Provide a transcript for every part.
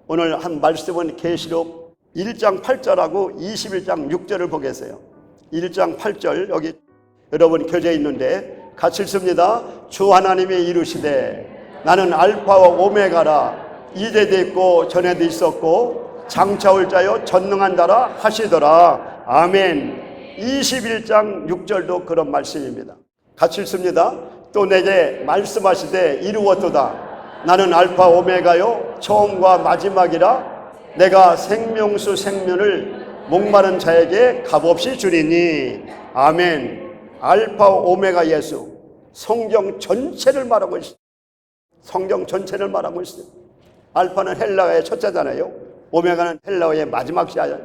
오늘 한 말씀은 계시록 1장 8절하고 21장 6절을 보겠어요. 1장 8절 여기 여러분 켜져 있는데 같이 읽습니다. 주 하나님이 이르시되 나는 알파와 오메가라. 이제도 있고 전에도 있었고 장차 올 자여 전능한 자라 하시더라. 아멘. 21장 6절도 그런 말씀입니다. 같이 읽습니다. 또 내게 말씀하시되 이루었도다. 나는 알파 오메가요 처음과 마지막이라. 내가 생명수 생면을 목마른 자에게 값없이 주리니. 아멘. 알파 오메가 예수, 성경 전체를 말하고 있어요. 성경 전체를 말하고 있어요. 알파는 헬라어의 첫째잖아요. 오메가는 헬라어의 마지막 시야.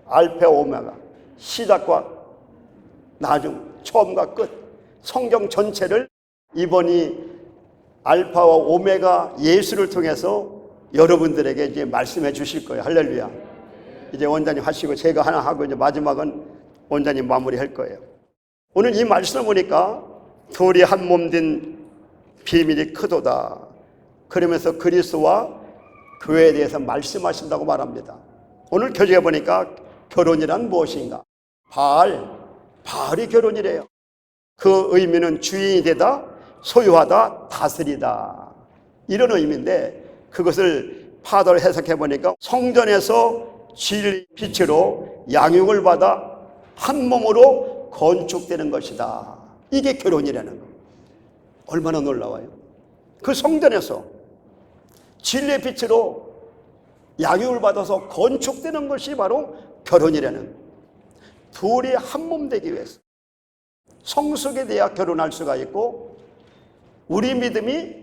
알파 오메가, 시작과 나중, 처음과 끝. 성경 전체를 이번이 알파와 오메가 예수를 통해서 여러분들에게 이제 말씀해 주실 거예요. 할렐루야. 이제 원장님 하시고 제가 하나 하고 이제 마지막은 원장님 마무리할 거예요. 오늘 이 말씀을 보니까 둘이 한 몸 된 비밀이 크도다. 그러면서 그리스도와 교회에 대해서 말씀하신다고 말합니다. 오늘 교재에 보니까 결혼이란 무엇인가? 바알이 결혼이래요. 그 의미는 주인이 되다, 소유하다, 다스리다. 이런 의미인데 그것을 파도를 해석해 보니까 성전에서 진리의 빛으로 양육을 받아 한 몸으로 건축되는 것이다. 이게 결혼이라는 거. 얼마나 놀라워요. 그 성전에서 진리의 빛으로 양육을 받아서 건축되는 것이 바로 결혼이라는 거. 둘이 한 몸 되기 위해서 성숙에 대해 결혼할 수가 있고, 우리 믿음이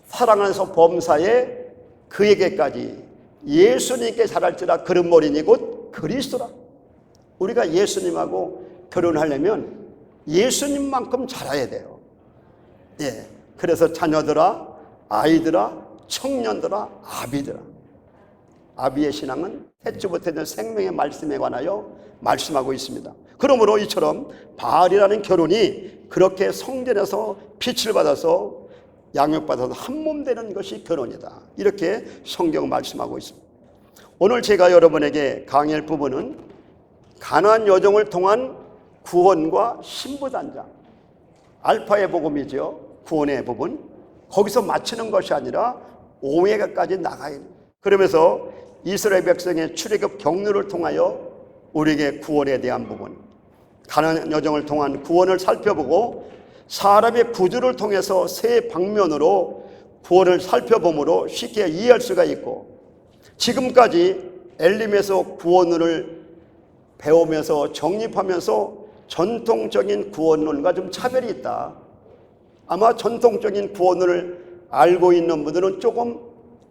사랑 안에서 범사에 그에게까지 예수님께 자랄지라. 그런 머리니 곧 그리스도라. 우리가 예수님하고 결혼하려면 예수님만큼 자라야 돼요. 예. 그래서 자녀들아, 아이들아, 청년들아, 아비들아. 아비의 신앙은 태초부터 있는 생명의 말씀에 관하여 말씀하고 있습니다. 그러므로 이처럼 바알이라는 결혼이 그렇게 성전에서 빛을 받아서 양육받아서 한 몸 되는 것이 결혼이다. 이렇게 성경 말씀하고 있습니다. 오늘 제가 여러분에게 강의할 부분은 가나안 여정을 통한 구원과 신부단장. 알파의 복음이죠. 구원의 부분. 거기서 마치는 것이 아니라 오메가까지 나가야 돼요. 그러면서 이스라엘 백성의 출애굽 경륜을 통하여 우리에게 구원에 대한 부분, 가나안 여정을 통한 구원을 살펴보고 사람의 구주를 통해서 세 방면으로 구원을 살펴보므로 쉽게 이해할 수가 있고, 지금까지 엘림에서 구원을 배우면서 정립하면서 전통적인 구원론과 좀 차별이 있다. 아마 전통적인 구원을 알고 있는 분들은 조금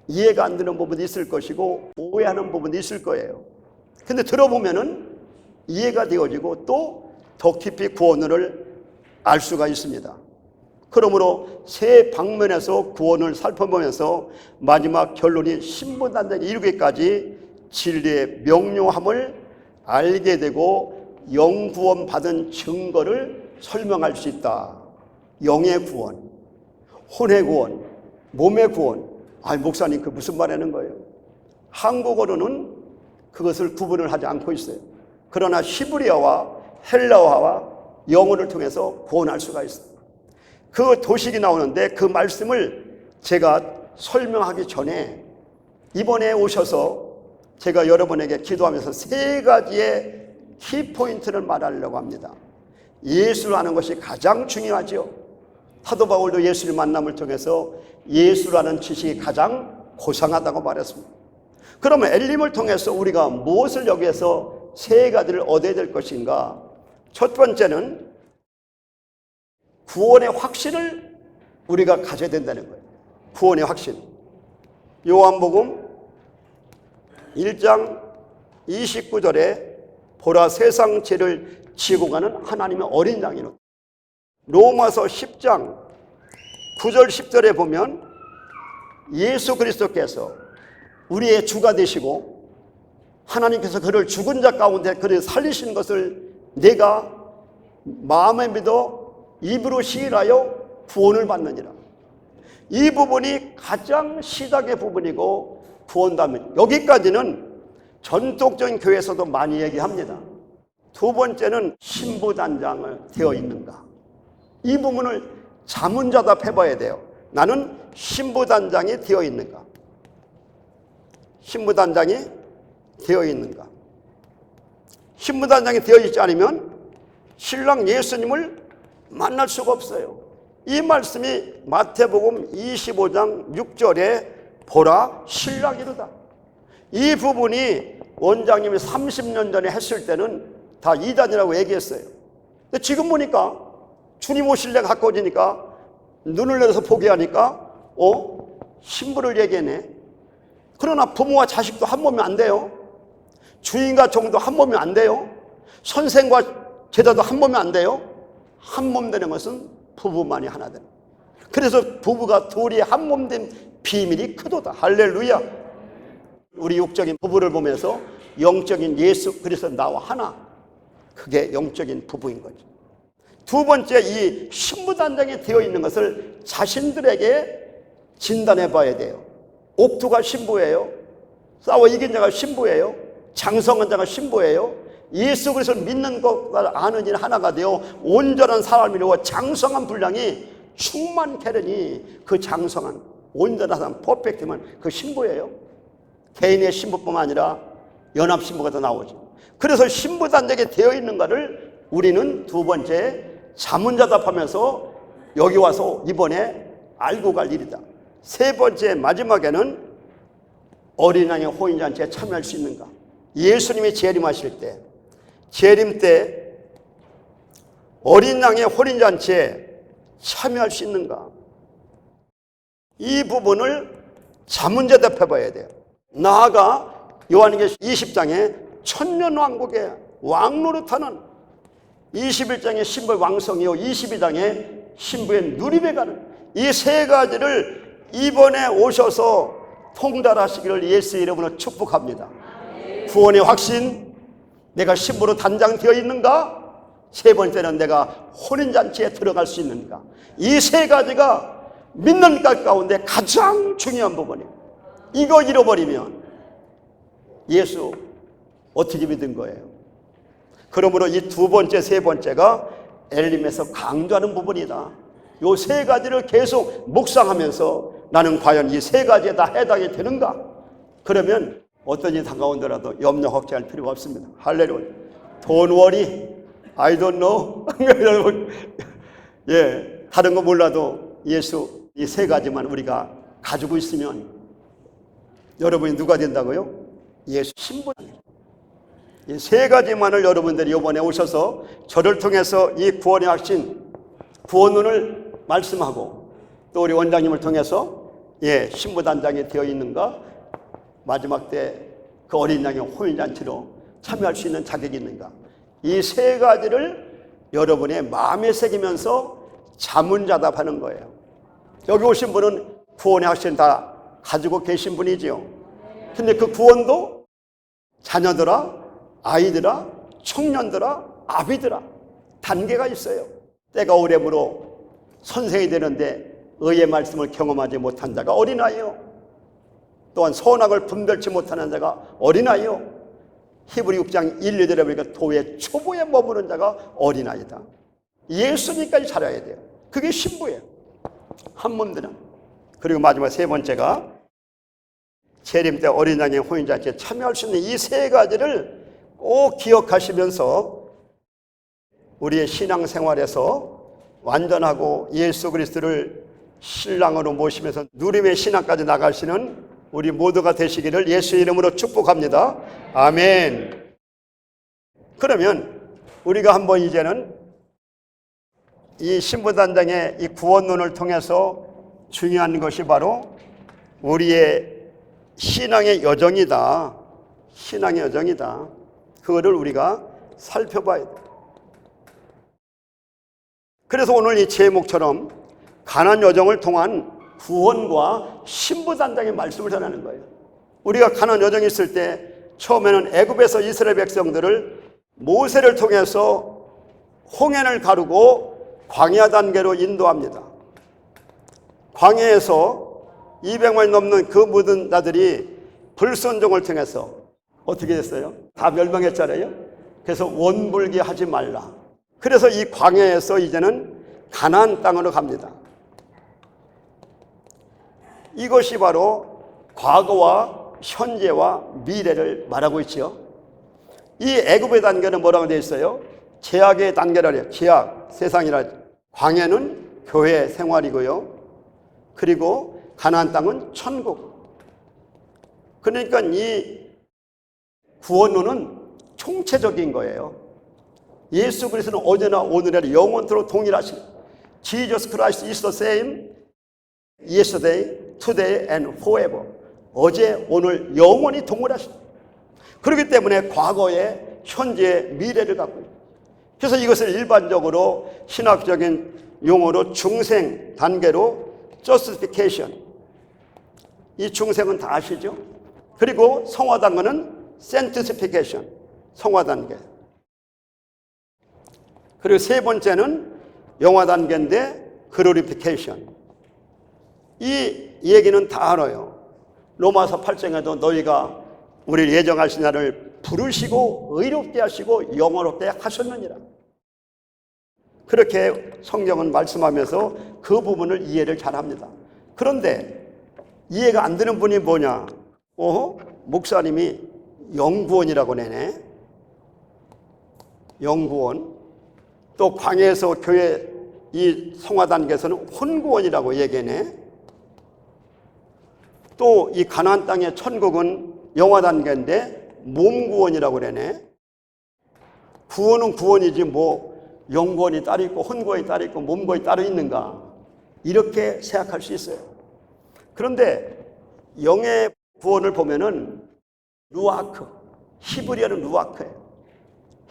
이해가 안 되는 부분이 있을 것이고 오해하는 부분이 있을 거예요. 근데 들어보면은 이해가 되어지고 또 더 깊이 구원을 알 수가 있습니다. 그러므로 세 방면에서 구원을 살펴보면서 마지막 결론이 신부단장에 이르기까지 진리의 명료함을 알게 되고 영구원 받은 증거를 설명할 수 있다. 영의 구원, 혼의 구원, 몸의 구원. 목사님 그 무슨 말 하는 거예요? 한국어로는 그것을 구분을 하지 않고 있어요. 그러나 히브리어와 헬라어와 영어를 통해서 구원할 수가 있어요. 그 도식이 나오는데 그 말씀을 제가 설명하기 전에 이번에 오셔서 제가 여러분에게 기도하면서 세 가지의 키포인트를 말하려고 합니다. 예수라는 것이 가장 중요하죠. 사도 바울도 예수를 만남을 통해서 예수라는 지식이 가장 고상하다고 말했습니다. 그러면 엘림을 통해서 우리가 무엇을 여기에서 세 가지를 얻어야 될 것인가? 첫 번째는 구원의 확신을 우리가 가져야 된다는 거예요. 구원의 확신. 요한복음 1장 29절에 보라 세상 죄를 지고 가는 하나님의 어린 양이노. 로마서 10장 9절 10절에 보면 예수 그리스도께서 우리의 주가 되시고 하나님께서 그를 죽은 자 가운데 그를 살리신 것을 내가 마음에 믿어 입으로 시인하여 구원을 받느니라. 이 부분이 가장 시작의 부분이고 구원다면, 여기까지는 전통적인 교회에서도 많이 얘기합니다. 두 번째는 신부단장을 되어 있는가. 이 부분을 자문자답해 봐야 돼요. 나는 신부단장이 되어 있는가? 신부단장이 되어 있는가? 신부단장이 되어 있지 않으면 신랑 예수님을 만날 수가 없어요. 이 말씀이 마태복음 25장 6절에 보라 신랑이로다. 이 부분이 원장님이 30년 전에 했을 때는 다 이단이라고 얘기했어요. 근데 지금 보니까 주님 오실 때 가까워지니까 눈을 내려서 보게 하니까 신부를 얘기하네. 그러나 부모와 자식도 한 몸이 안 돼요. 주인과 종도 한 몸이 안 돼요. 선생과 제자도 한 몸이 안 돼요. 한 몸 되는 것은 부부만이 하나 되는. 그래서 부부가 둘이 한 몸 된 비밀이 크도다. 할렐루야. 우리 육적인 부부를 보면서 영적인 예수 그리스도 나와 하나. 그게 영적인 부부인 거죠. 두 번째, 이 신부단장이 되어 있는 것을 자신들에게 진단해 봐야 돼요. 옥투가 신부예요. 싸워 이긴 자가 신부예요. 장성한 자가 신부예요. 예수 그리스도를 믿는 것과 아는 일 하나가 되어 온전한 사람이로 장성한 분량이 충만케 하려니 그 장성한 온전한 사람 퍼펙트면 그 신부예요. 개인의 신부뿐만 아니라 연합 신부가 더 나오죠. 그래서 신부단장이 되어 있는가를 우리는 두 번째 자문자답하면서 여기 와서 이번에 알고 갈 일이다. 세 번째 마지막에는 어린 양의 호인잔치에 참여할 수 있는가. 예수님이 재림하실 때, 재림 때 어린 양의 호인잔치에 참여할 수 있는가. 이 부분을 자문자답해 봐야 돼요. 나아가 요한계시록 20장에 천년왕국의 왕노릇하는 21장의 신부의 왕성이요 22장의 신부의 누림에 가는 이 세 가지를 이번에 오셔서 통달하시기를 예수 이름으로 축복합니다. 구원의 확신, 내가 신부로 단장되어 있는가? 세 번째는 내가 혼인잔치에 들어갈 수 있는가? 이 세 가지가 믿는 것 가운데 가장 중요한 부분이에요. 이거 잃어버리면 예수 어떻게 믿은 거예요? 그러므로 이 두 번째, 세 번째가 엘림에서 강조하는 부분이다. 이 세 가지를 계속 묵상하면서 나는 과연 이 세 가지에 다 해당이 되는가? 그러면 어떤 일이 다가온더라도 염려 걱정할 필요가 없습니다. 할렐루야. Don't worry, I don't know. 예, 다른 거 몰라도 예수 이 세 가지만 우리가 가지고 있으면 여러분이 누가 된다고요? 예수 신부. 이 세 가지만을 여러분들이 이번에 오셔서 저를 통해서 이 구원의 확신, 구원론을 말씀하고 또 우리 원장님을 통해서 신부단장이 되어 있는가, 마지막 때 그 어린 양의 호인잔치로 참여할 수 있는 자격이 있는가, 이 세 가지를 여러분의 마음에 새기면서 자문자답하는 거예요. 여기 오신 분은 구원의 확신 다 가지고 계신 분이지요. 근데 그 구원도 자녀들아, 아이들아, 청년들아, 아비들아 단계가 있어요. 때가 오래므로 선생이 되는데 의의 말씀을 경험하지 못한 자가 어린아이요. 또한 선악을 분별치 못하는 자가 어린아이요. 히브리 6장 1, 2절에 보니까 도의 초보에 머무는 자가 어린아이다. 예수님까지 자라야 돼요. 그게 신부예요. 한 몸들은. 그리고 마지막 세 번째가 재림 때 어린 양의 호인잔치에 참여할 수 있는 이 세 가지를 꼭 기억하시면서 우리의 신앙생활에서 완전하고 예수 그리스도를 신랑으로 모시면서 누림의 신앙까지 나가시는 우리 모두가 되시기를 예수 이름으로 축복합니다. 아멘. 그러면 우리가 한번 이제는 이 신부단장의 이 구원론을 통해서 중요한 것이 바로 우리의 신앙의 여정이다. 신앙의 여정이다. 그거를 우리가 살펴봐야 돼. 그래서 오늘 이 제목처럼 가나안 여정을 통한 구원과 신부단장의 말씀을 전하는 거예요. 우리가 가나안 여정이 있을 때 처음에는 애굽에서 이스라엘 백성들을 모세를 통해서 홍해를 가르고 광야 단계로 인도합니다. 광야에서 200만 넘는 그 모든 자들이 불순종을 통해서 어떻게 됐어요? 다 멸망했잖아요. 그래서 원불기 하지 말라. 그래서 이 광야에서 이제는 가나안 땅으로 갑니다. 이것이 바로 과거와 현재와 미래를 말하고 있죠. 이 애굽의 단계는 뭐라고 되어 있어요? 제약의 단계라 해요. 제약, 세상이라. 광야는 교회 생활이고요. 그리고 가나안 땅은 천국. 그러니까 이 구원론은 총체적인 거예요. 예수 그리스도는 어제나 오늘이나 영원토록 동일하신 Jesus Christ is the same yesterday, today and forever. 어제, 오늘, 영원히 동일하신. 그렇기 때문에 과거에, 현재, 미래를 갖고 있어요. 그래서 이것을 일반적으로 신학적인 용어로 중생 단계로 justification. 이 중생은 다 아시죠? 그리고 성화 단계는 sanctification. 성화 단계. 그리고 세 번째는 영화 단계인데 glorification. 이 얘기는 다 알아요. 로마서 8장에도 너희가 우리를 예정하신 날을 부르시고 의롭게 하시고 영원롭게 하셨느니라. 그렇게 성경은 말씀하면서 그 부분을 이해를 잘합니다. 그런데 이해가 안 되는 분이 뭐냐? 목사님이 영구원이라고 내네. 영구원. 또 광야에서 교회 이 성화 단계에서는 혼구원이라고 얘기하네. 또 이 가나안 땅의 천국은 영화 단계인데 몸구원이라고 그러네. 구원은 구원이지 뭐 영구원이 따로 있고 혼구원이 따로 있고 몸구원이 따로 있는가, 이렇게 생각할 수 있어요. 그런데 영의 구원을 보면은 루아크, 히브리어는 루아크예요.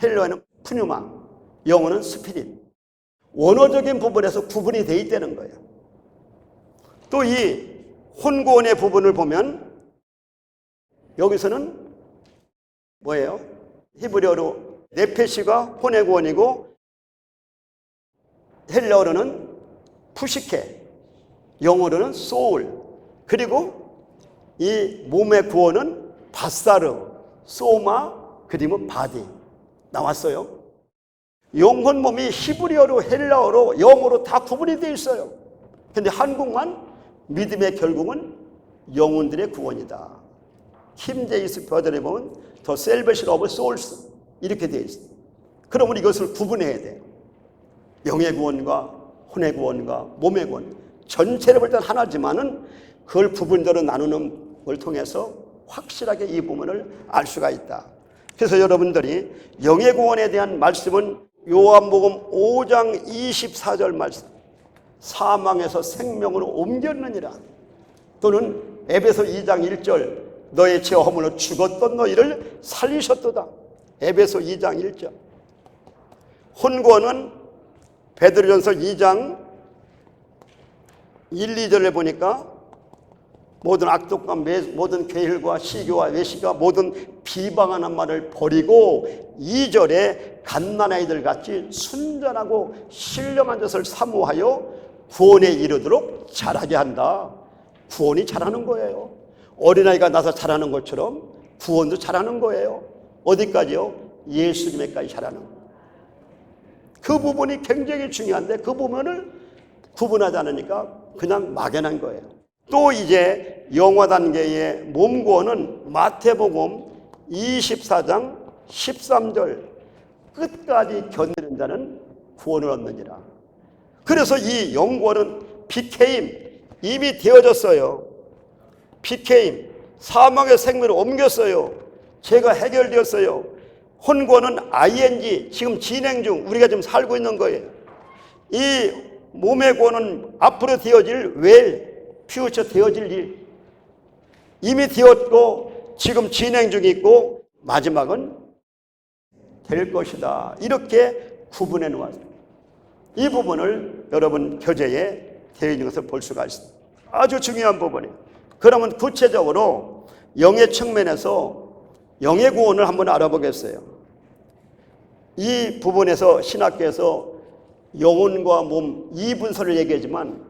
헬라어는 푸뉴마, 영어는 스피릿. 원어적인 부분에서 구분이 돼 있다는 거예요. 또 이 혼구원의 부분을 보면 여기서는 뭐예요? 히브리어로 네페시가 혼의 구원이고 헬라어로는 푸시케, 영어로는 소울, 그리고 이 몸의 구원은 바사르, 소마, 그리고 바디 나왔어요. 영혼 몸이 히브리어로 헬라어로 영어로 다 구분이 되어 있어요. 근데 한국만 믿음의 결국은 영혼들의 구원이다. 킴 제임스 버전에 보면 The Salvation of Souls 이렇게 되어 있어요. 그러면 이것을 구분해야 돼요. 영의 구원과 혼의 구원과 몸의 구원, 전체를 볼 때는 하나지만은 그걸 부분적으로 나누는 걸 통해서 확실하게 이 부분을 알 수가 있다. 그래서 여러분들이 영의 구원에 대한 말씀은 요한복음 5장 24절 말씀, 사망에서 생명으로 옮겼느니라. 또는 에베소 2장 1절, 너의 죄와 허물로 죽었던 너희를 살리셨도다. 에베소 2장 1절. 혼구원은 베드로전서 2장 1, 2절에 보니까 모든 악독과 모든 괴일과 시기와 외식과 모든 비방하는 말을 버리고 2절에 갓난아이들 같이 순전하고 신령한 것을 사모하여 구원에 이르도록 자라게 한다. 구원이 자라는 거예요. 어린아이가 나서 자라는 것처럼 구원도 자라는 거예요. 어디까지요? 예수님에까지 자라는 거예요. 그 부분이 굉장히 중요한데 그 부분을 구분하지 않으니까 그냥 막연한 거예요. 또 이제 영화 단계의 몸 구원은 마태복음 24장 13절, 끝까지 견디는 자는 구원을 얻느니라. 그래서 이 영구원은 became, 이미 되어졌어요. became, 사망의 생명을 옮겼어요. 죄가 해결되었어요. 혼구원은 ing, 지금 진행 중, 우리가 지금 살고 있는 거예요. 이 몸의 구원은 앞으로 되어질 will, 퓨처 되어질 일, 이미 되었고 지금 진행 중에 있고 마지막은 될 것이다. 이렇게 구분해 놓았습니다. 이 부분을 여러분 교재에 되어 있는 것을 볼 수가 있습니다. 아주 중요한 부분이에요. 그러면 구체적으로 영의 측면에서 영의 구원을 한번 알아보겠어요. 이 부분에서 신학계에서 영혼과 몸 2분서를 얘기하지만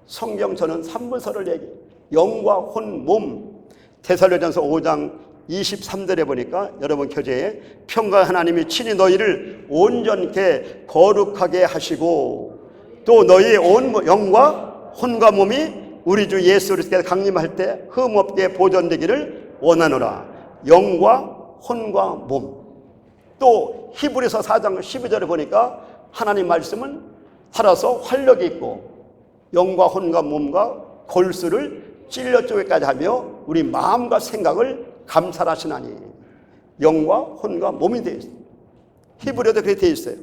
성경서는 3분서를 얘기해요. 영과 혼, 몸. 데살로니가전서 5장 23절에 보니까 여러분 교재에 평강 하나님이 친히 너희를 온전케 거룩하게 하시고 또 너희의 온 영과 혼과 몸이 우리 주 예수 그리스도께서 강림할 때 흠없게 보존되기를 원하노라. 영과 혼과 몸. 또 히브리서 4장 12절에 보니까 하나님 말씀은 살아서 활력이 있고 영과 혼과 몸과 골수를 찔러 쪼개까지 하며 우리 마음과 생각을 감찰하시나니 영과 혼과 몸이 되어 있어요. 히브리어도 그렇게 되어 있어요.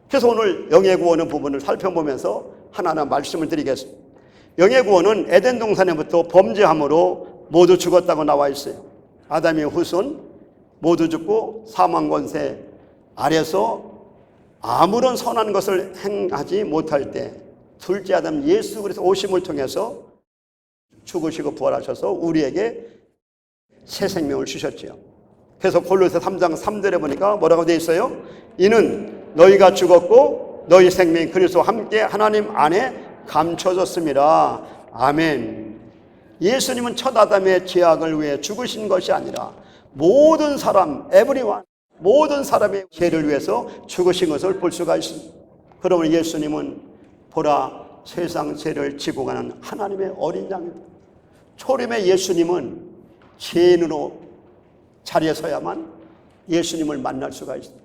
그래서 오늘 영의 구원의 부분을 살펴보면서 하나하나 말씀을 드리겠습니다. 영의 구원은 에덴 동산에부터 범죄함으로 모두 죽었다고 나와 있어요. 아담의 후손 모두 죽고 사망 권세 아래서 아무런 선한 것을 행하지 못할 때 둘째 아담 예수 그리스도 오심을 통해서 죽으시고 부활하셔서 우리에게 새 생명을 주셨지요. 그래서 골로새 3장 3절에 보니까 뭐라고 되어 있어요? 이는 너희가 죽었고 너희 생명이 그리스도와 함께 하나님 안에 감춰졌습니다. 아멘. 예수님은 첫 아담의 죄악을 위해 죽으신 것이 아니라 모든 사람, 에브리원, 모든 사람의 죄를 위해서 죽으신 것을 볼 수가 있습니다. 그러면 예수님은 보라 세상 죄를 지고 가는 하나님의 어린 양입니다. 초림의 예수님은 죄인으로 자리에 서야만 예수님을 만날 수가 있습니다.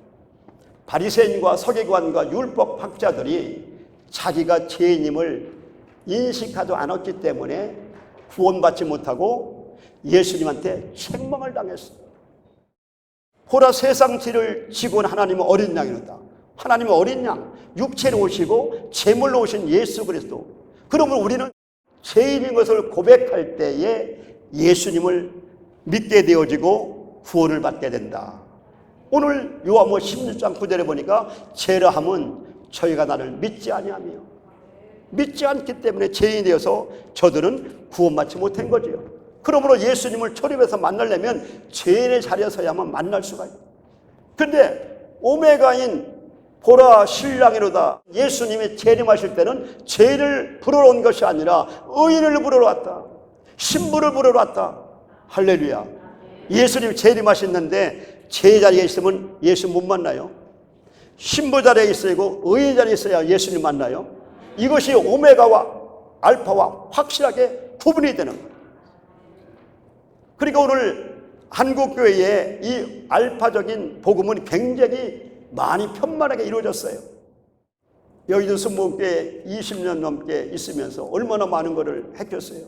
바리새인과 서기관과 율법 학자들이 자기가 죄인임을 인식하지 않았기 때문에 구원받지 못하고 예수님한테 책망을 당했습니다. 보라 세상 죄를 지고 온 하나님은 어린 양이로다. 하나님은 어린 양, 육체로 오시고 제물로 오신 예수 그리스도. 그러면 우리는 죄인인 것을 고백할 때에 예수님을 믿게 되어지고 구원을 받게 된다. 오늘 요한복음 16장 9절에 보니까 죄라 함은 저희가 나를 믿지 아니하며 믿지 않기 때문에 죄인이 되어서 저들은 구원받지 못한 거지요. 그러므로 예수님을 초림해서 만나려면 죄인의 자리에 서야만 만날 수가 있어요. 그런데 오메가인 보라 신랑이로다. 예수님이 재림하실 때는 죄를 부르러 온 것이 아니라 의인을 부르러 왔다. 신부를 부르러 왔다. 할렐루야. 예수님 재림하셨는데 죄 자리에 있으면 예수 못 만나요. 신부 자리에 있어야 의인 자리에 있어야 예수님 만나요. 이것이 오메가와 알파와 확실하게 구분이 되는 거예요. 그러니까 오늘 한국교회에 이 알파적인 복음은 굉장히 많이 편만하게 이루어졌어요. 여의도 순복음교회 20년 넘게 있으면서 얼마나 많은 것을 했겠어요.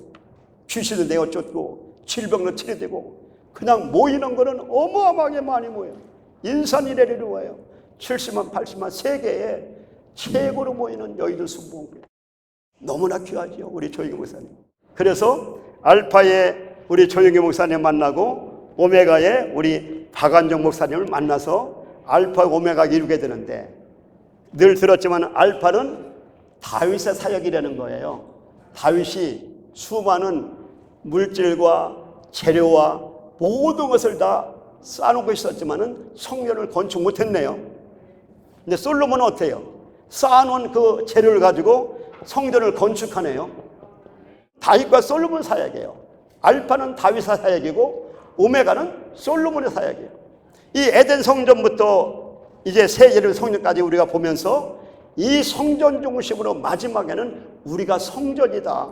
귀신을 내어쫓고 질병도 치료되고 그냥 모이는 거는 어마어마하게 많이 모여요. 인산이래를 이루어요. 70만 80만 세계에 최고로 모이는 여의도 순복음교회. 너무나 귀하죠, 우리 조영기 목사님. 그래서 알파의 우리 조영기 목사님 만나고 오메가의 우리 박안정 목사님을 만나서 알파 오메가가 이루게 되는데, 늘 들었지만 알파는 다윗의 사역이라는 거예요. 다윗이 수많은 물질과 재료와 모든 것을 다 쌓아놓고 있었지만은 성전을 건축 못했네요. 근데 솔로몬은 어때요? 쌓아놓은 그 재료를 가지고 성전을 건축하네요. 다윗과 솔로몬 사역이에요. 알파는 다윗의 사역이고 오메가는 솔로몬의 사역이에요. 이 에덴 성전부터 이제 새 예루살렘 성전까지 우리가 보면서 이 성전 중심으로 마지막에는 우리가 성전이다,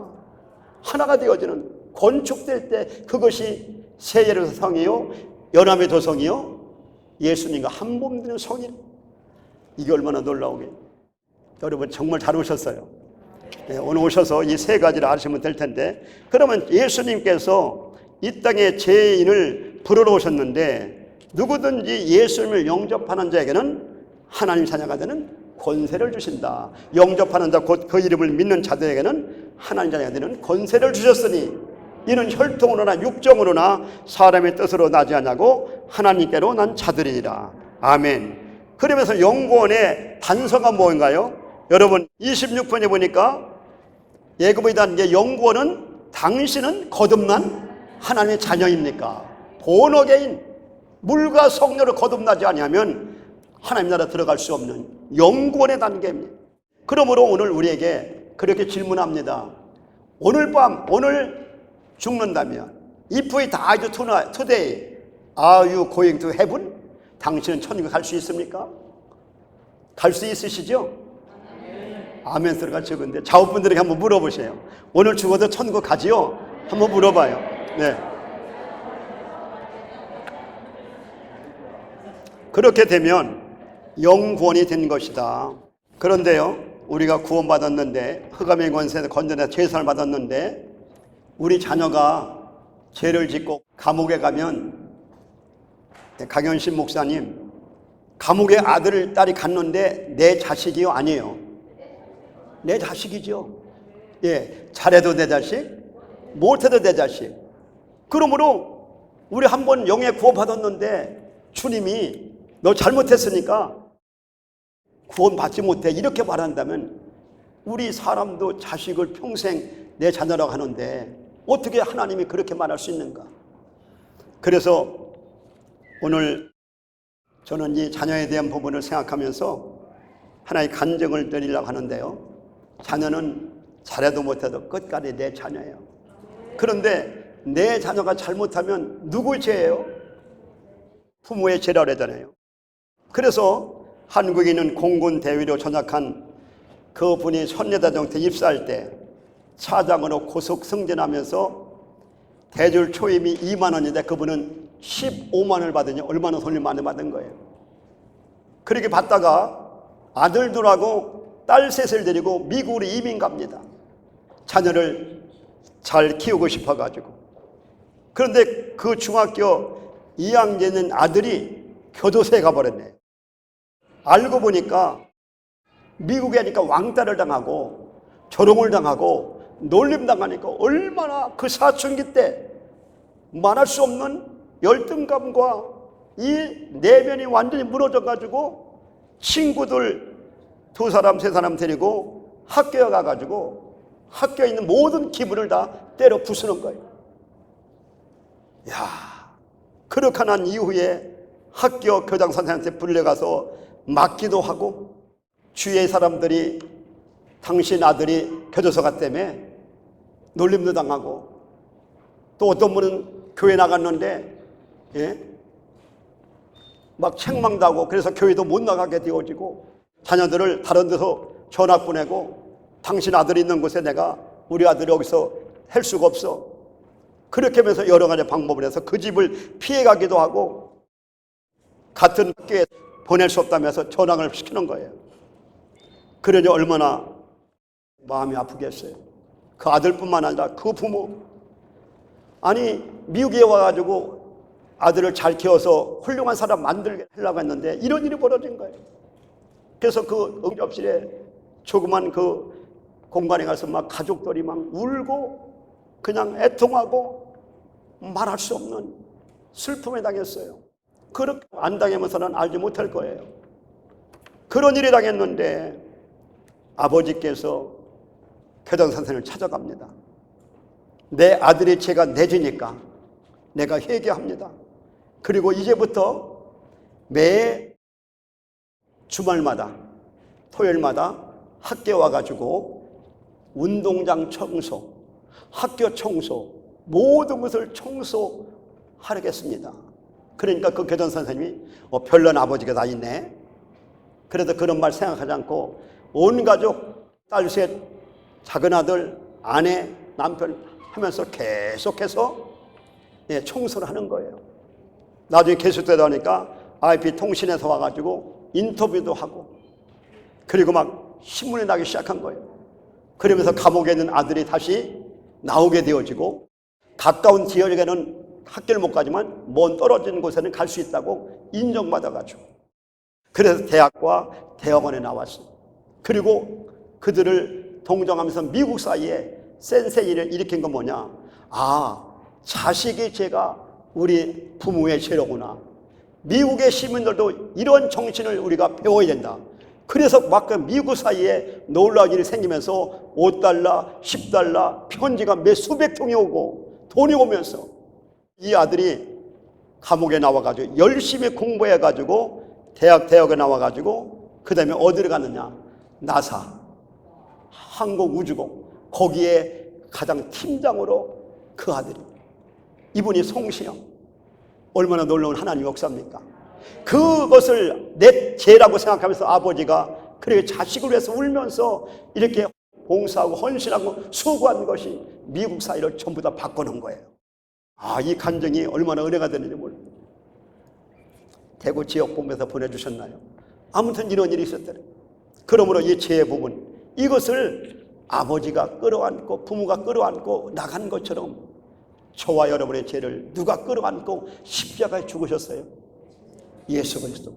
하나가 되어지는, 건축될 때 그것이 새 예루살렘 성이요 연암의 도성이요 예수님과 한 몸 되는 성이. 이게 얼마나 놀라우게. 여러분 정말 잘 오셨어요. 네, 오늘 오셔서 이 세 가지를 아시면 될 텐데, 그러면 예수님께서 이 땅에 죄인을 부르러 오셨는데 누구든지 예수님을 영접하는 자에게는 하나님 자녀가 되는 권세를 주신다. 영접하는 자 곧 그 이름을 믿는 자들에게는 하나님 자녀가 되는 권세를 주셨으니 이는 혈통으로나 육정으로나 사람의 뜻으로 나지 않냐고 하나님께로 난 자들이니라. 아멘. 그러면서 영구원의 단서가 뭔가요? 여러분 26번에 보니까 예고에 대한 게 영구원은 당신은 거듭난 하나님의 자녀입니까? 본어게인 물과 성령으로 거듭나지 아니하면 하나님 나라 들어갈 수 없는 영구원의 단계입니다. 그러므로 오늘 우리에게 그렇게 질문합니다. 오늘 밤, 오늘 죽는다면 If we die today, are you going to heaven? 당신은 천국 갈 수 있습니까? 갈 수 있으시죠? 아멘 소리가 적은데 좌우분들에게 한번 물어보세요. 오늘 죽어도 천국 가지요? 한번 물어봐요. 네. 그렇게 되면 영구원이 된 것이다. 그런데요, 우리가 구원받았는데, 흑암의 권세에서 건져내서 죄사를 받았는데, 우리 자녀가 죄를 짓고 감옥에 가면, 강현신 목사님, 감옥에 아들, 딸이 갔는데 내 자식이요? 아니에요. 내 자식이죠. 예, 잘해도 내 자식, 못해도 내 자식. 그러므로 우리 한번 영에 구원받았는데 주님이 너 잘못했으니까 구원받지 못해 이렇게 말한다면 우리 사람도 자식을 평생 내 자녀라고 하는데 어떻게 하나님이 그렇게 말할 수 있는가? 그래서 오늘 저는 이 자녀에 대한 부분을 생각하면서 하나의 간증을 드리려고 하는데요. 자녀는 잘해도 못해도 끝까지 내 자녀예요. 그런데 내 자녀가 잘못하면 누구의 죄예요? 부모의 죄라고 하잖아요. 그래서 한국에 있는 공군 대위로 전역한 그분이 선녀대정태 입사할 때 차장으로 고속 승진하면서 대졸 초임이 2만 원인데 그분은 15만 원을 받으니 얼마나 돈을 많이 받은 거예요. 그렇게 받다가 아들들하고 딸 셋을 데리고 미국으로 이민 갑니다. 자녀를 잘 키우고 싶어가지고. 그런데 그 중학교 2학년인 아들이 교도소에 가버렸네요. 알고 보니까 미국에 하니까 왕따를 당하고 조롱을 당하고 놀림당하니까 얼마나 그 사춘기 때 말할 수 없는 열등감과 이 내면이 완전히 무너져가지고 친구들 2사람 3사람 데리고 학교에 가가지고 학교에 있는 모든 기분을 다 때려 부수는 거예요. 야, 그렇게 난 이후에 학교 교장 선생님한테 불려가서 맞기도 하고 주위의 사람들이 당신 아들이 교도소 갔다며 놀림도 당하고 또 어떤 분은 교회 나갔는데 막 책망도 하고 그래서 교회도 못 나가게 되어지고 자녀들을 다른 데서 전학 보내고 당신 아들이 있는 곳에 내가 우리 아들이 여기서 할 수가 없어. 그렇게 하면서 여러 가지 방법을 해서 그 집을 피해가기도 하고 같은 학교에 보낼 수 없다면서 전학을 시키는 거예요. 그러니 얼마나 마음이 아프겠어요. 그 아들뿐만 아니라 그 부모. 아니 미국에 와가지고 아들을 잘 키워서 훌륭한 사람 만들려고 했는데 이런 일이 벌어진 거예요. 그래서 그 응접실에 조그만 그 공간에 가서 막 가족들이 막 울고 그냥 애통하고 말할 수 없는 슬픔에 당했어요. 그렇게 안 당하면서는 알지 못할 거예요. 그런 일이 당했는데 아버지께서 교장 선생님을 찾아갑니다. 내 아들의 죄가 내지니까 내가 회개합니다. 그리고 이제부터 매 주말마다 토요일마다 학교에 와가지고 운동장 청소, 학교 청소, 모든 것을 청소하겠습니다. 그러니까 그 교장 선생님이 별난 아버지가 다 있네. 그래도 그런 말 생각하지 않고 온 가족, 딸 셋, 작은 아들, 아내, 남편 하면서 계속해서 청소를 하는 거예요. 나중에 계속되다 보니까 IP 통신에서 와가지고 인터뷰도 하고 그리고 막 신문에 나기 시작한 거예요. 그러면서 감옥에 있는 아들이 다시 나오게 되어지고 가까운 지역에는 학교를 못 가지만 먼 떨어진 곳에는 갈 수 있다고 인정받아가지고 그래서 대학과 대학원에 나왔어요. 그리고 그들을 동정하면서 미국 사이에 센세이를 일으킨 건 뭐냐? 아, 자식의 죄가 우리 부모의 죄로구나. 미국의 시민들도 이런 정신을 우리가 배워야 된다. 그래서 막 미국 사이에 놀라운 일이 생기면서 $5, $10 편지가 몇 수백 통이 오고 돈이 오면서 이 아들이 감옥에 나와가지고 열심히 공부해가지고 대학에 나와가지고 그 다음에 어디를 갔느냐? 나사, 한국우주공 거기에 가장 팀장으로 그 아들이 이분이 송시영. 얼마나 놀라운 하나님 역사입니까? 그것을 내 죄라고 생각하면서 아버지가 그렇게 자식을 위해서 울면서 이렇게 봉사하고 헌신하고 수고한 것이 미국 사회를 전부 다 바꿔놓은 거예요. 이 간증이 얼마나 은혜가 되는지 몰라요. 대구 지역본부에서 보내주셨나요? 아무튼 이런 일이 있었대요. 그러므로 이 죄의 부분, 이것을 아버지가 끌어안고 부모가 끌어안고 나간 것처럼 저와 여러분의 죄를 누가 끌어안고 십자가에 죽으셨어요? 예수 그리스도.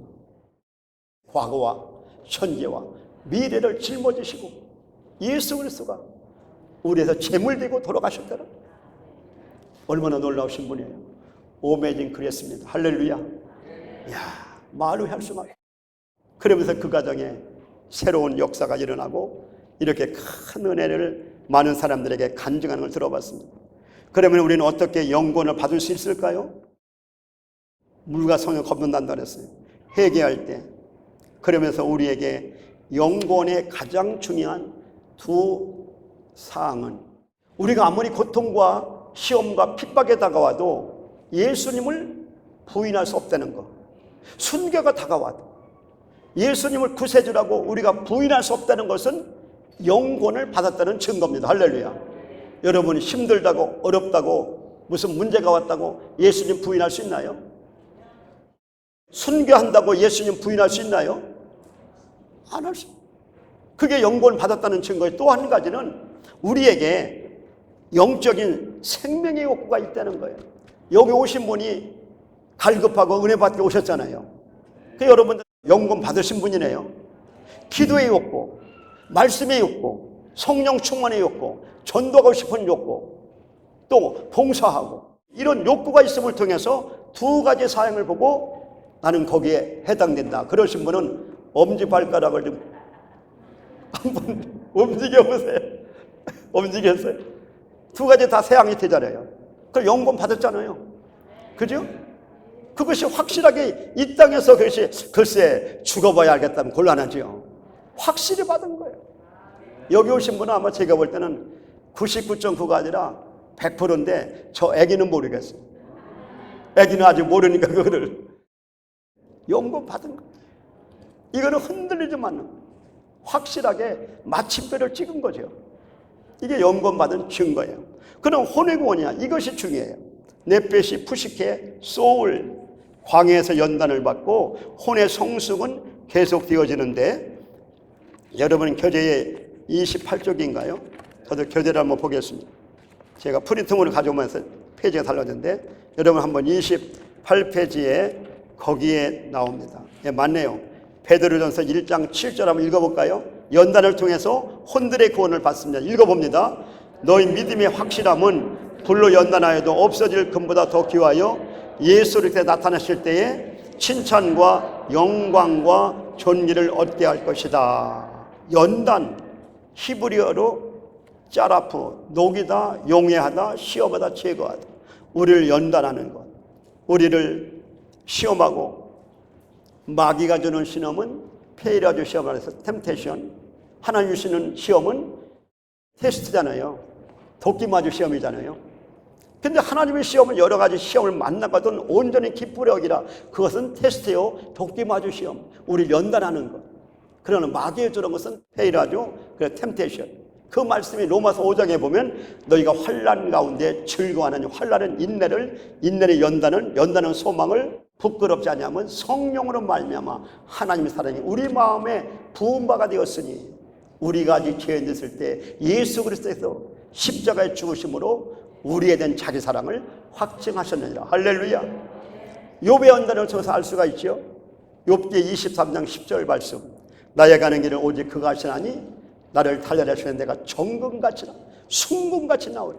과거와 현재와 미래를 짊어지시고 예수 그리스도가 우리에서 제물되고 돌아가셨더라. 얼마나 놀라우신 분이에요. 오메진 그랬습니다. 할렐루야. 이야, 말로 할 수가 없어요. 그러면서 그 가정에 새로운 역사가 일어나고 이렇게 큰 은혜를 많은 사람들에게 간증하는 걸 들어봤습니다. 그러면 우리는 어떻게 영권을 받을 수 있을까요? 물과 성령을 거듭난다 그랬어요. 회개할 때. 그러면서 우리에게 영권의 가장 중요한 두 사항은 우리가 아무리 고통과 시험과 핍박에 다가와도 예수님을 부인할 수 없다는 것. 순교가 다가와도 예수님을 구세주라고 우리가 부인할 수 없다는 것은 영권을 받았다는 증거입니다. 할렐루야. 여러분이 힘들다고 어렵다고 무슨 문제가 왔다고 예수님 부인할 수 있나요? 순교한다고 예수님 부인할 수 있나요? 안 할 수 있어요. 그게 영권 받았다는 증거의 또 한 가지는 우리에게 영적인 생명의 욕구가 있다는 거예요. 여기 오신 분이 갈급하고 은혜 받게 오셨잖아요. 그 여러분들 영권 받으신 분이네요. 기도의 욕구, 말씀의 욕구, 성령 충만의 욕구, 전도하고 싶은 욕구, 또 봉사하고 이런 욕구가 있음을 통해서 두 가지 사역을 보고 나는 거기에 해당된다. 그러신 분은 엄지발가락을 좀 한번 움직여보세요. 움직였어요. 두 가지 다 세양이 되잖아요. 그걸 영권 받았잖아요. 그죠? 그것이 확실하게 이 땅에서 그것이 글쎄 죽어봐야 알겠다면 곤란하죠. 확실히 받은 거예요. 여기 오신 분은 아마 제가 볼 때는 99.9가 아니라 100%인데 저 애기는 모르겠어요. 애기는 아직 모르니까 그거를 영권 받은 거예요. 이거는 흔들리지 않는 확실하게 마침표를 찍은 거죠. 이게 영권 받은 증거예요. 그럼 혼의 구원이야. 이것이 중요해요. 넷벳이 푸시케 소울 광야에서 연단을 받고 혼의 성숙은 계속 되어지는데 여러분 교재에 28쪽인가요? 저도 교재를 한번 보겠습니다. 제가 프린트물을 가져오면서 페이지가 달라졌는데 여러분 한번 28페이지에 거기에 나옵니다. 예, 맞네요. 베드로전서 1장 7절 한번 읽어볼까요? 연단을 통해서 혼들의 구원을 받습니다. 읽어봅니다. 너희 믿음의 확실함은 불로 연단하여도 없어질 금보다 더 귀하여 예수 그리스도에 나타나실 때에 칭찬과 영광과 존귀를 얻게 할 것이다. 연단, 히브리어로 짜라프, 녹이다, 용해하다, 시험하다, 제거하다. 우리를 연단하는 것, 우리를 시험하고 마귀가 주는 시험은 페이라주 시험을 해서 템테이션, 하나님 주시는 시험은 테스트잖아요. 도끼마주 시험이잖아요. 근데 하나님의 시험은 여러 가지 시험을 만나거든 온전히 기쁘려 여기라. 그것은 테스트요, 도끼마주 시험, 우리를 연단하는 것. 그러나 마귀에 주는 것은 페이라주, 그래 템테이션. 그 말씀이 로마서 5장에 보면 너희가 환난 가운데 즐거워하는 환난은 인내를 연단은 소망을 부끄럽지 않냐면 성령으로 말미암아 하나님의 사랑이 우리 마음에 부은 바가 되었으니 우리가 아직 죄인 됐을 때 예수 그리스도에서 십자가에 죽으심으로 우리에 대한 자기 사랑을 확증하셨느니라. 할렐루야. 욥의 연단을 통해서 알 수가 있죠. 욥기 23장 10절 말씀. 나의 가는 길을 오직 그가 하시나니 나를 달려내시는 내가 정금같이 순금같이 나오리.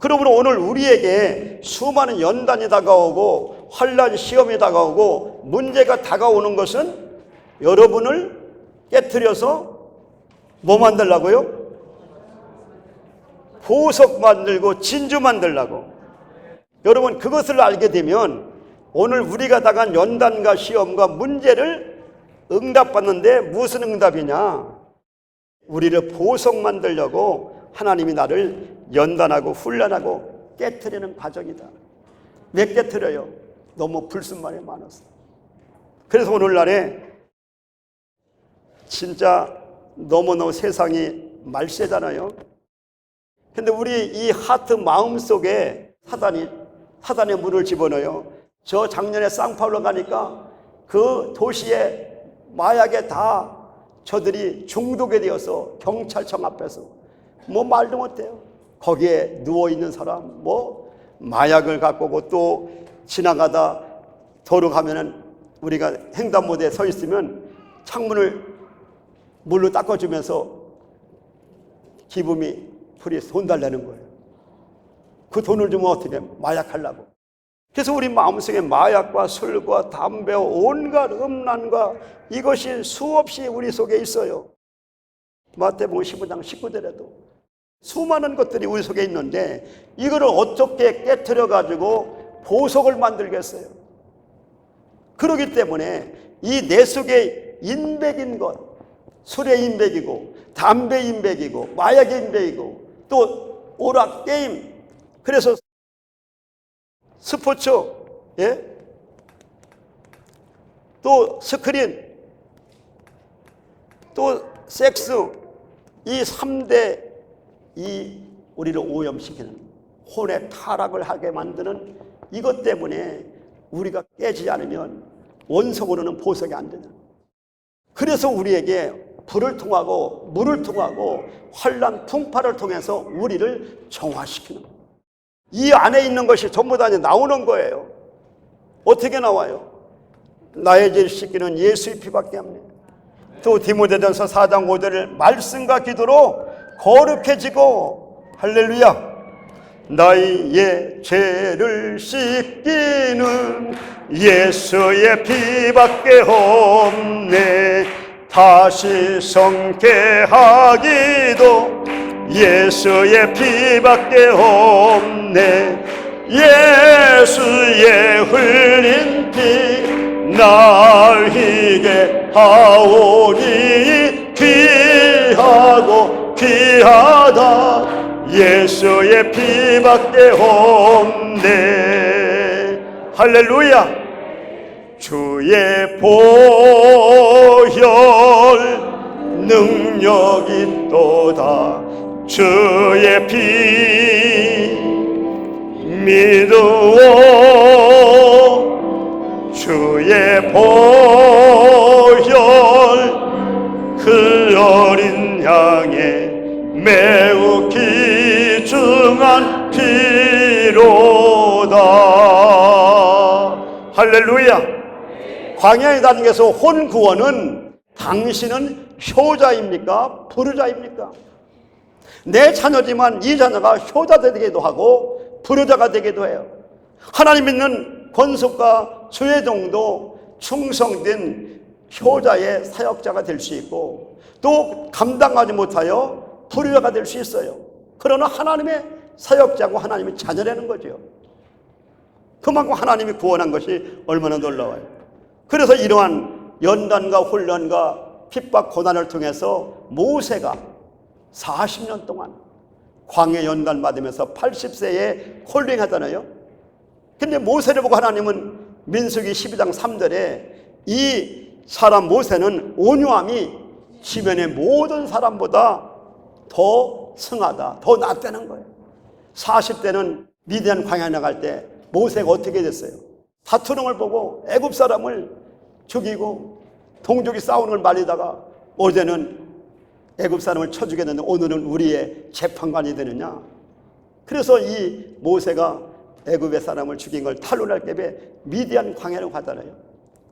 그러므로 오늘 우리에게 수많은 연단이 다가오고 환난 시험이 다가오고 문제가 다가오는 것은 여러분을 깨트려서 뭐 만들라고요? 보석 만들고 진주 만들라고. 여러분 그것을 알게 되면 오늘 우리가 당한 연단과 시험과 문제를 응답받는데 무슨 응답이냐? 우리를 보석 만들려고 하나님이 나를 연단하고 훈련하고 깨트리는 과정이다. 몇 개 들어요. 너무 불순만이 많았어. 그래서 오늘날에 진짜 너무너무 세상이 말세잖아요. 근데 우리 이 하트 마음 속에 사단의 문을 집어넣어요. 저 작년에 상파울로 가니까 그 도시에 마약에 다 저들이 중독이 되어서 경찰청 앞에서 뭐 말도 못해요. 거기에 누워있는 사람 뭐 마약을 갖고 오고 또 지나가다 도로 가면은 우리가 횡단보도에 서 있으면 창문을 물로 닦아주면서 기분이 불이 돈 달라는 거예요. 그 돈을 주면 어떻게 마약하려고. 그래서 우리 마음속에 마약과 술과 담배와 온갖 음란과 이것이 수없이 우리 속에 있어요. 마태복음 15장 19절에도 수많은 것들이 우리 속에 있는데 이거를 어떻게 깨트려 가지고 보석을 만들겠어요. 그렇기 때문에 이 내 속에 인백인 것, 술의 인백이고 담배 인백이고 마약의 인백이고 또 오락 게임, 그래서 스포츠, 또 스크린, 또 섹스, 이 3대 이 우리를 오염시키는 혼의 타락을 하게 만드는 이것 때문에 우리가 깨지 않으면 원성으로는 보석이 안 되는. 그래서 우리에게 불을 통하고 물을 통하고 환난 풍파를 통해서 우리를 정화시키는 거예요. 이 안에 있는 것이 전부 다 나오는 거예요. 어떻게 나와요? 나의 죄를 씻기는 예수의 피밖에 없네요. 또 디모데전서 4장 5절을 말씀과 기도로 거룩해지고, 할렐루야, 나의 죄를 씻기는 예수의 피밖에 없네. 다시 성케하기도 예수의 피밖에 없네. 예수의 흘린 피 나에게 하오니 귀하고 귀하다. 예수의 피밖에 없네. 할렐루야. 주의 보혈 능력이 또다. 주의 피 믿으오. 주의 보혈 그 어린 양의 매우 귀중한 피로다. 할렐루야. 광야에 다니면서 혼 구원은 당신은 효자입니까? 불효자입니까? 내 자녀지만 이 자녀가 효자 되기도 하고 불효자가 되기도 해요. 하나님 믿는 권속과 주의종도 충성된 효자의 사역자가 될 수 있고 또 감당하지 못하여 불효자가 될 수 있어요. 그러나 하나님의 사역자고 하나님의 자녀라는 거죠. 그만큼 하나님이 구원한 것이 얼마나 놀라워요. 그래서 이러한 연단과 혼란과 핍박 고난을 통해서 모세가 40년 동안 광야 연단 받으면서 80세에 콜링하잖아요. 근데 모세를 보고 하나님은 민수기 12장 3절에 이 사람 모세는 온유함이 지면의 모든 사람보다 더 승하다, 더 낫다는 거예요. 40대는 미디안 광야 나갈 때 모세가 어떻게 됐어요? 다투는 걸 보고 애굽 사람을 죽이고 동족이 싸우는 걸 말리다가 어제는 애굽 사람을 쳐 죽였는데 오늘은 우리의 재판관이 되느냐. 그래서 이 모세가 애굽의 사람을 죽인 걸 탄로날 때에 미디안 광야로 가잖아요.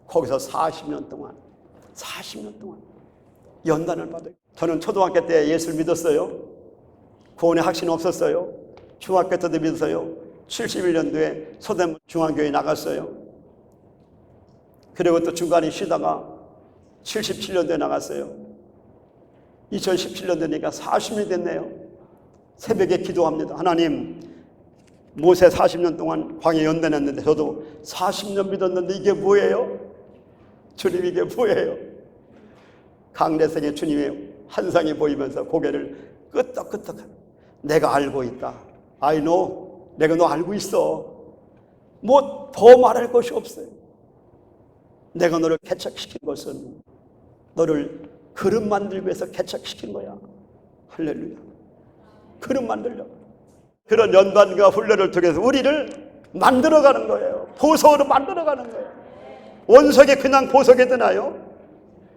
거기서 40년 동안 연단을 받아요. 저는 초등학교 때 예수를 믿었어요. 구원의 확신이 없었어요. 중학교 때도 믿었어요. 71년도에 서대 중앙교회 나갔어요. 그리고 또 중간에 쉬다가 77년도에 나갔어요. 2017년도니까 40년이 됐네요. 새벽에 기도합니다. 하나님, 모세 40년 동안 광야 연단했는데 저도 40년 믿었는데 이게 뭐예요? 주님, 이게 뭐예요? 강대성의 주님의 환상이 보이면서 고개를 끄덕끄덕. 내가 알고 있다. I know. 내가 너 알고 있어. 뭐 더 말할 것이 없어요. 내가 너를 개척시킨 것은 너를 그릇 만들기 위해서 개척시킨 거야. 할렐루야. 그릇 만들려고. 그런 연단과 훈련을 통해서 우리를 만들어가는 거예요. 보석으로 만들어가는 거예요. 원석이 그냥 보석이 되나요?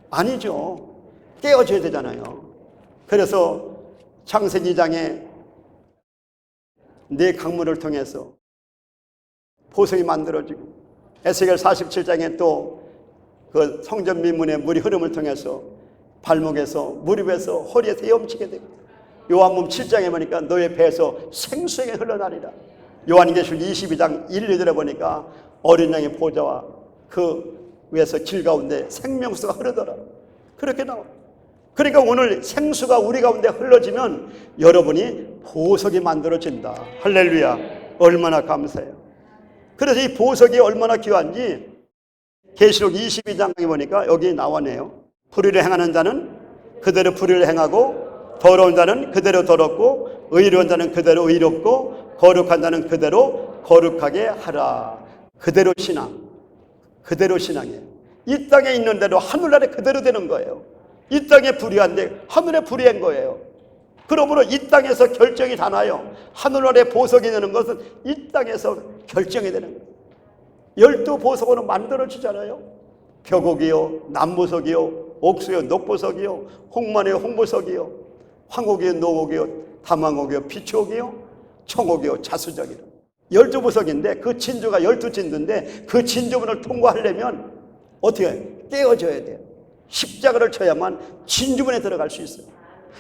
아니죠. 깨어져야 되잖아요. 그래서 창세기 2장에 네 강물을 통해서 보석이 만들어지고, 에스겔 47장에 또 그 성전 미문의 물이 흐름을 통해서 발목에서, 무릎에서, 허리에서 헤엄치게 되고, 요한복음 7장에 보니까 너의 배에서 생수가 흘러나리라. 요한계시록 22장 1, 2절에 보니까 어린 양의 보좌와 그 위에서 길 가운데 생명수가 흐르더라. 그렇게 나와. 그러니까 오늘 생수가 우리 가운데 흘러지면 여러분이 보석이 만들어진다. 할렐루야. 얼마나 감사해요. 그래서 이 보석이 얼마나 귀한지 계시록 22장에 보니까 여기 나왔네요. 불의를 행하는 자는 그대로 불의를 행하고, 더러운 자는 그대로 더럽고, 의로운 자는 그대로 의롭고, 거룩한 자는 그대로 거룩하게 하라. 그대로 신앙. 그대로 신앙이에요. 이 땅에 있는 대로 하늘나라에 그대로 되는 거예요. 이 땅에 불의한데 하늘에 불의한 거예요. 그러므로 이 땅에서 결정이 다 나요. 하늘나라에 보석이 되는 것은 이 땅에서 결정이 되는 거예요. 12보석으로 만들어지잖아요. 벽옥이요, 남보석이요, 옥수요, 녹보석이요, 홍만이요, 홍보석이요, 황옥이요, 노옥이요, 담황옥이요, 피추옥이요, 청옥이요, 자수정이요. 12보석인데 그 진주가 12진주인데 그 진주문을 통과하려면 어떻게 해요? 깨어져야 돼요. 십자가를 쳐야만 진주문에 들어갈 수 있어요.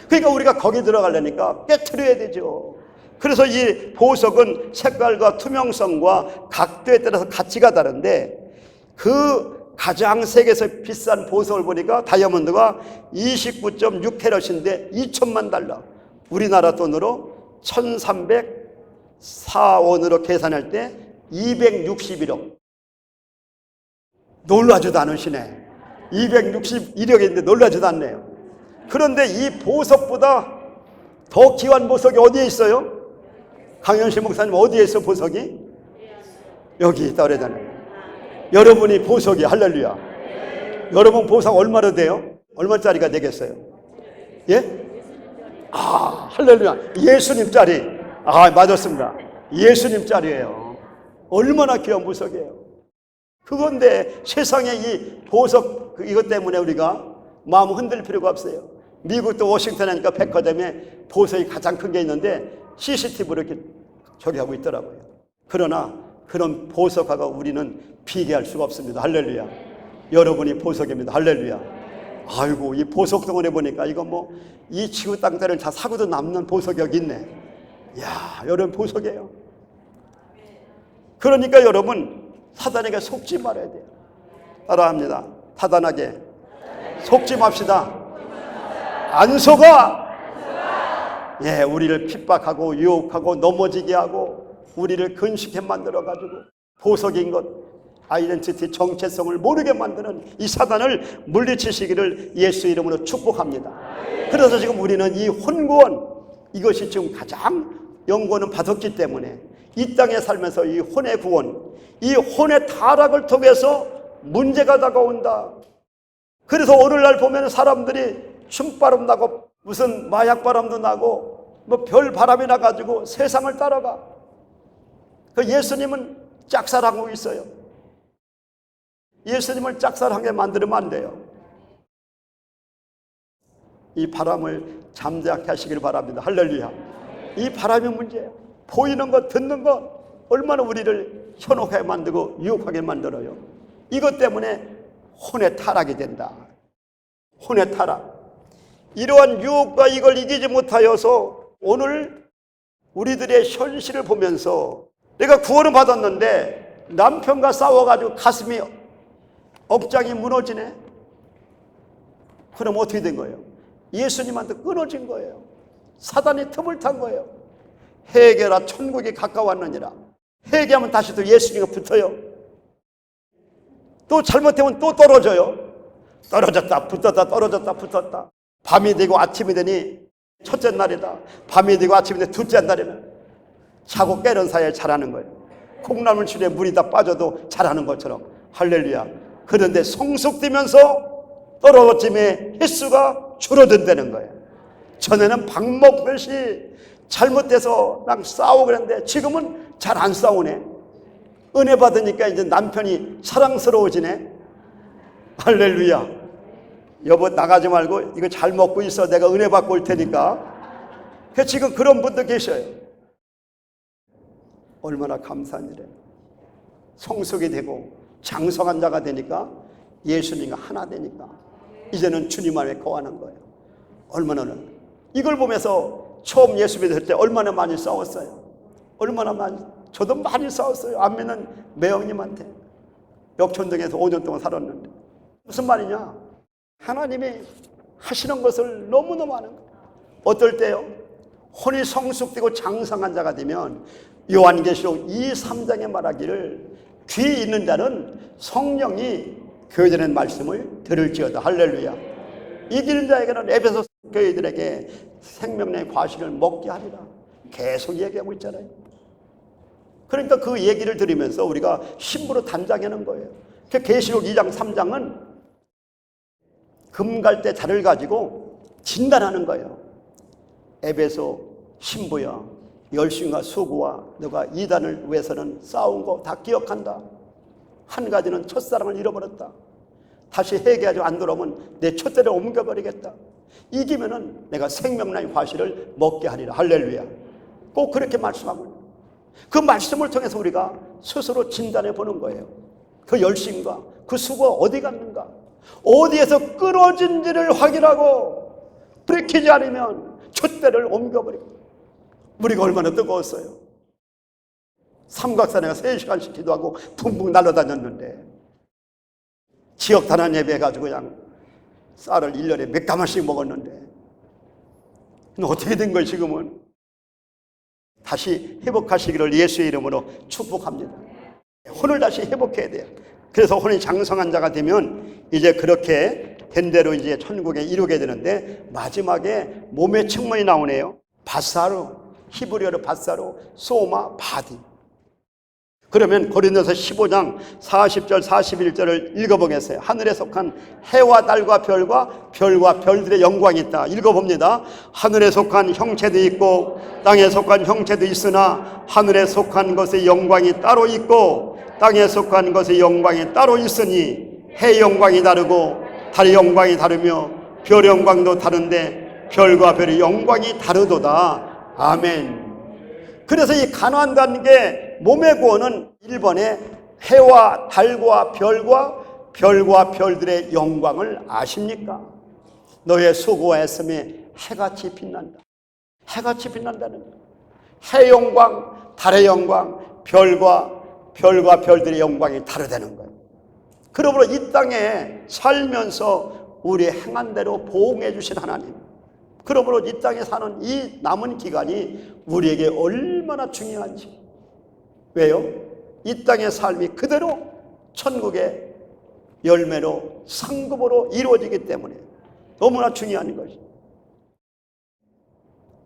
그러니까 우리가 거기 들어가려니까 깨트려야 되죠. 그래서 이 보석은 색깔과 투명성과 각도에 따라서 가치가 다른데, 그 가장 세계에서 비싼 보석을 보니까 다이아몬드가 29.6캐럿인데 2천만 달러, 우리나라 돈으로 1304원으로 계산할 때 261억. 놀라지도 않으시네. 261억인데 놀라지도 않네요. 그런데 이 보석보다 더 귀한 보석이 어디에 있어요? 강현실 목사님, 어디에 있어 보석이? 여기 있다 그러잖아요. 여러분이 보석이, 할렐루야. 여러분 보석 얼마나 돼요? 얼마짜리가 되겠어요? 예? 아, 할렐루야. 예수님짜리. 아, 맞았습니다. 예수님짜리예요. 얼마나 귀한 보석이에요. 그건데 세상에 이 보석, 이것 때문에 우리가 마음 흔들 필요가 없어요. 미국도 워싱턴 하니까 백화점에 보석이 가장 큰 게 있는데 CCTV로 이렇게 저기 하고 있더라고요. 그러나 그런 보석하고 우리는 비교할 수가 없습니다. 할렐루야. 여러분이 보석입니다. 할렐루야. 아이고, 이 보석 덩어리 보니까 이거 뭐 이 지구 땅들을 다 사고도 남는 보석이 여기 있네. 이야, 여러분 보석이에요. 그러니까 여러분 사단에게 속지 말아야 돼요. 따라합니다. 타단하게 속지 맙시다. 안 속아. 예, 우리를 핍박하고 유혹하고 넘어지게 하고 우리를 근식해 만들어가지고 보석인 것, 아이덴티티, 정체성을 모르게 만드는 이 사단을 물리치시기를 예수 이름으로 축복합니다. 그래서 지금 우리는 이 혼구원, 이것이 지금 가장 영권은 받았기 때문에 이 땅에 살면서 이 혼의 구원, 이 혼의 타락을 통해서 문제가 다가온다. 그래서 오늘날 보면 사람들이 춤바람 나고 무슨 마약바람도 나고 뭐 별 바람이 나가지고 세상을 따라가. 그 예수님은 짝사랑하고 있어요. 예수님을 짝사랑하게 만들면 안 돼요. 이 바람을 잠잠케 하시길 바랍니다. 할렐루야. 이 바람이 문제예요. 보이는 것, 듣는 것 얼마나 우리를 현혹하게 만들고 유혹하게 만들어요. 이것 때문에 혼의 타락이 된다. 혼의 타락. 이러한 유혹과 이걸 이기지 못하여서 오늘 우리들의 현실을 보면서 내가 구원을 받았는데 남편과 싸워가지고 가슴이 억장이 무너지네. 그럼 어떻게 된 거예요? 예수님한테 끊어진 거예요. 사단이 틈을 탄 거예요. 회개라, 천국이 가까웠느니라. 회개하면 다시 또 예수님과 붙어요. 또 잘못하면 또 떨어져요. 떨어졌다 붙었다 떨어졌다 붙었다. 밤이 되고 아침이 되니 첫째 날이다. 밤이 되고 아침이 되니 둘째 날이면 자고 깨는 사이에 잘하는 거예요. 콩나물줄에 물이 다 빠져도 자라는 것처럼. 할렐루야. 그런데 성숙되면서 떨어짐의 횟수가 줄어든다는 거예요. 전에는 밥 먹듯이 잘못돼서 막 싸우고 그랬는데 지금은 잘 안 싸우네. 은혜 받으니까 이제 남편이 사랑스러워지네. 할렐루야. 여보 나가지 말고 이거 잘 먹고 있어. 내가 은혜 받고 올 테니까. 지금 그런 분도 계셔요. 얼마나 감사한 일이에요. 성숙이 되고 장성한 자가 되니까 예수님과 하나 되니까 이제는 주님 안에 거하는 거예요. 얼마나는 이걸 보면서 처음 예수 믿을 때 얼마나 많이 싸웠어요. 얼마나 많이. 저도 많이 싸웠어요. 안 믿는 매형님한테. 역촌동에서 5년 동안 살았는데. 무슨 말이냐? 하나님이 하시는 것을 너무너무 하는 거예요. 어떨 때요? 혼이 성숙되고 장성한 자가 되면 요한계시록 2, 3장에 말하기를 귀 있는 자는 성령이 교회되는 말씀을 들을지어다. 할렐루야. 이기는 자에게는 에베소 교회들에게 생명의 과실을 먹게 하리라. 계속 얘기하고 있잖아요. 그러니까 그 얘기를 들으면서 우리가 힘으로 단장하는 거예요. 계시록 2장 3장은 금갈대 자를 가지고 진단하는 거예요. 에베소 신부야, 열심과 수고와 너가 이단을 위해서는 싸운 거 다 기억한다. 한 가지는 첫사랑을 잃어버렸다. 다시 회개하지 안 돌아오면 내 촛대를 옮겨버리겠다. 이기면은 내가 생명나의 과실을 먹게 하리라. 할렐루야. 꼭 그렇게 말씀하고 있는 그 말씀을 통해서 우리가 스스로 진단해 보는 거예요. 그 열심과 그 수고가 어디 갔는가, 어디에서 끊어진지를 확인하고 불이키지 않으면 촛대를 옮겨버리고. 우리가 얼마나 뜨거웠어요. 삼각산에 3시간씩 기도하고 붕붕 날아다녔는데 지역 단원 예배 해가지고 그냥 쌀을 1년에 몇 가마씩 먹었는데 어떻게 된 거예요 지금은? 다시 회복하시기를 예수의 이름으로 축복합니다. 혼을 다시 회복해야 돼요. 그래서 혼이 장성한 자가 되면 이제 그렇게 된 대로 이제 천국에 이루게 되는데 마지막에 몸의 측면이 나오네요. 바사로, 히브리어로 바사로, 소마, 바디. 그러면 고린도서 15장 40절 41절을 읽어보겠어요. 하늘에 속한 해와 달과 별과 별들의 영광이 있다. 읽어봅니다. 하늘에 속한 형체도 있고 땅에 속한 형체도 있으나 하늘에 속한 것의 영광이 따로 있고 땅에 속한 것의 영광이 따로 있으니 해 영광이 다르고 달의 영광이 다르며 별 영광도 다른데 별과 별의 영광이 다르도다. 아멘. 그래서 이 가난한 게 몸의 구원은 1번에 해와 달과 별과 별들의 영광을 아십니까? 너의 수고와 애씀에 해같이 빛난다. 해같이 빛난다는 거예요. 해 영광, 달의 영광, 별과 별들의 영광이 다르다는 거예요. 그러므로 이 땅에 살면서 우리의 행한 대로 보응해 주신 하나님, 그러므로 이 땅에 사는 이 남은 기간이 우리에게 얼마나 중요한지. 왜요? 이 땅의 삶이 그대로 천국의 열매로 상급으로 이루어지기 때문에 너무나 중요한 것이죠.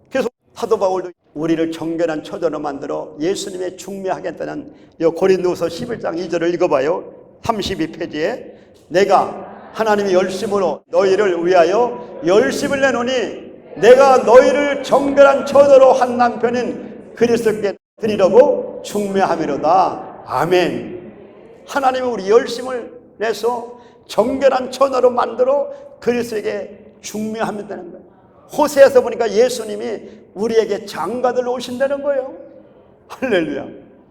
그래서 사도 바울도 우리를 정결한 처자로 만들어 예수님의 중매하겠다는 이 고린도후서 11장 2절을 읽어봐요. 32페이지에 내가 하나님의 열심으로 너희를 위하여 열심을 내노니 내가 너희를 정결한 처자로 한 남편인 그리스도께 드리려고 중매함이로다. 아멘. 하나님이 우리 열심을 내서 정결한 처자로 만들어 그리스도에게 중매하면 거예요. 호세에서 보니까 예수님이 우리에게 장가들로 오신다는 거예요. 할렐루야.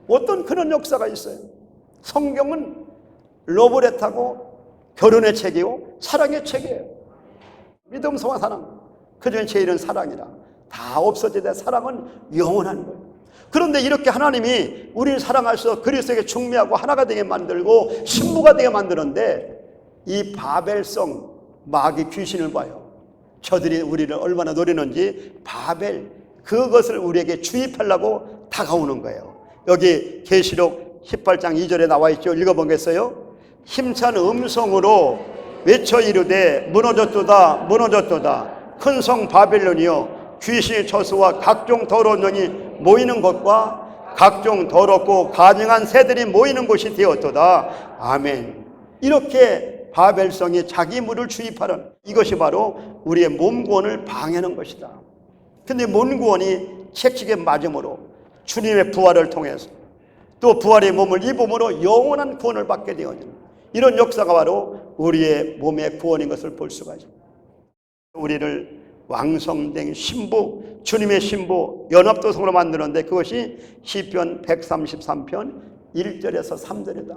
어떤 그런 역사가 있어요. 성경은 러브레터고 결혼의 책이요 사랑의 책이에요. 믿음과 사랑, 그중에 제일은 사랑이라. 다 없어지되 사랑은 영원한 거예요. 그런데 이렇게 하나님이 우리를 사랑하셔서 그리스도에게 중매하고 하나가 되게 만들고 신부가 되게 만드는데 이 바벨성 마귀 귀신을 봐요. 저들이 우리를 얼마나 노리는지 바벨, 그것을 우리에게 주입하려고 다가오는 거예요. 여기 계시록 18장 2절에 나와 있죠. 읽어보겠어요? 힘찬 음성으로 외쳐 이르되 무너졌도다 무너졌도다 큰 성 바벨론이여 귀신의 처소와 각종 더러운 년이 모이는 것과 각종 더럽고 가증한 새들이 모이는 곳이 되었도다. 아멘. 이렇게 바벨성이 자기 물을 주입하는 이것이 바로 우리의 몸 구원을 방해하는 것이다. 근데 몸 구원이 책찍에 맞음으로 주님의 부활을 통해서 또 부활의 몸을 입음으로 영원한 구원을 받게 되어지는 이런 역사가 바로 우리의 몸의 구원인 것을 볼 수가 있습니다. 우리를 왕성된 신부, 주님의 신부 연합도성으로 만드는데 그것이 시편 133편 1절에서 3절이다.